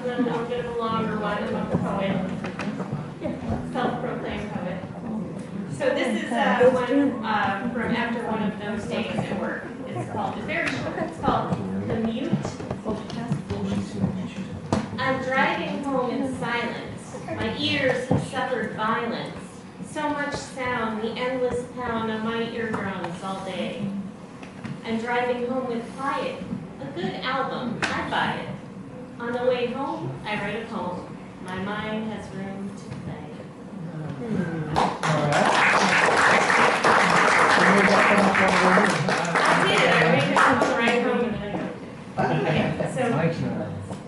a little bit of a longer one. I'm a poet, self-proclaimed poet. So this is one from after one of those days at work. It's very short. It's called The Mute. I'm driving home in silence. My ears have suffered violence. So much sound, the endless pound on my eardrums all day. I'm driving home with quiet, a good album, I buy it. On the way home, I write a poem. My mind has room to play. I did. I made it on the ride home and then I go. Okay, so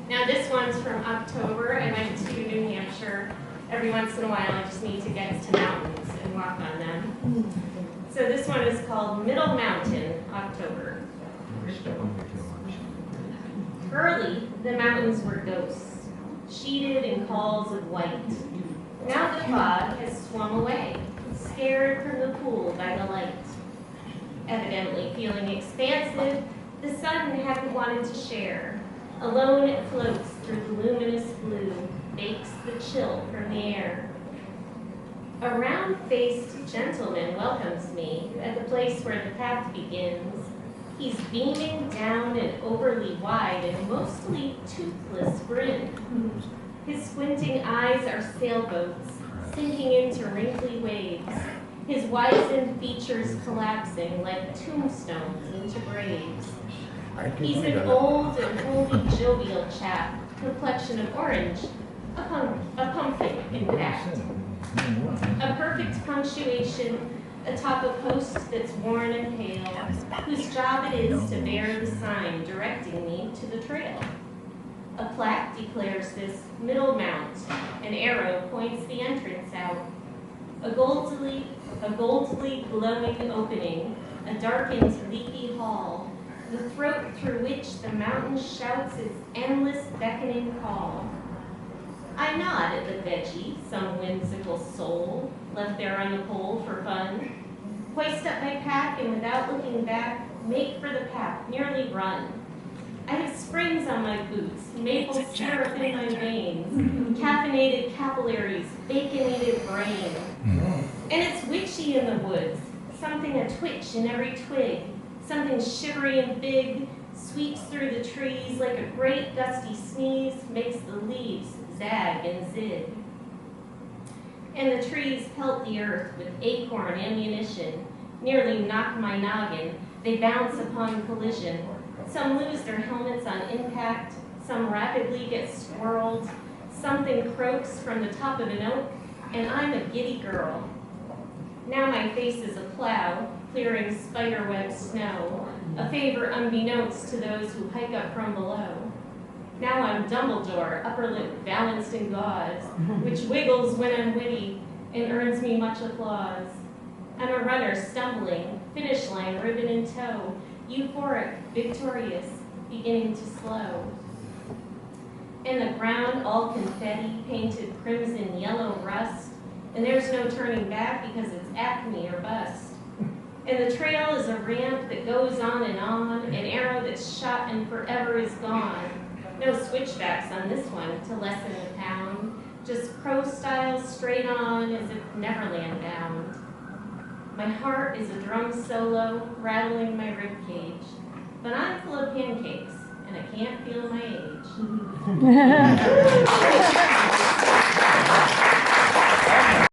now this one's from October. I went to New Hampshire. Every once in a while, I just need to get to mountains and walk on them. So this one is called Middle Mountain, October. Early, the mountains were ghosts, sheeted in calls of white. Now the fog has swum away, scared from the pool by the light. Evidently feeling expansive, the sun hadn't wanted to share. Alone it floats through the luminous blue, bakes the chill from the air. A round-faced gentleman welcomes me at the place where the path begins. He's beaming down an overly wide and mostly toothless grin. His squinting eyes are sailboats, sinking into wrinkly waves, his wizened features collapsing like tombstones into graves. He's an old and wholly jovial chap, complexion of orange, a pumpkin, in fact. A perfect punctuation atop a post that's worn and pale, whose job it is to bear the sign directing me to the trail. A plaque declares this Middle Mount. An arrow points the entrance out. A goldily glowing opening, a darkened, leafy hall, the throat through which the mountain shouts its endless beckoning call. I nod at the veggie, some whimsical soul, left there on the pole for fun. Hoist up my pack and without looking back, make for the path, nearly run. I have springs on my boots, maple syrup in my veins, caffeinated capillaries, baconated brain. And it's witchy in the woods, something a twitch in every twig, something shivery and big, sweeps through the trees like a great gusty sneeze, makes the leaves zag and zig. And the trees pelt the earth with acorn ammunition, nearly knock my noggin, they bounce upon collision. Some lose their helmets on impact, some rapidly get swirled, something croaks from the top of an oak, and I'm a giddy girl. Now my face is a plow, clearing spiderweb snow, a favor unbeknownst to those who hike up from below. Now I'm Dumbledore, upper lip balanced in gauze, which wiggles when I'm witty and earns me much applause. I'm a runner stumbling, finish line ribbon in tow, euphoric, victorious, beginning to slow. And the ground all confetti, painted crimson yellow rust, and there's no turning back because it's acme or bust. And the trail is a ramp that goes on, an arrow that's shot and forever is gone. No switchbacks on this one to lessen the pound, just crow style straight on as if Neverland bound. My heart is a drum solo rattling my rib cage, but I'm full of pancakes and I can't feel my age.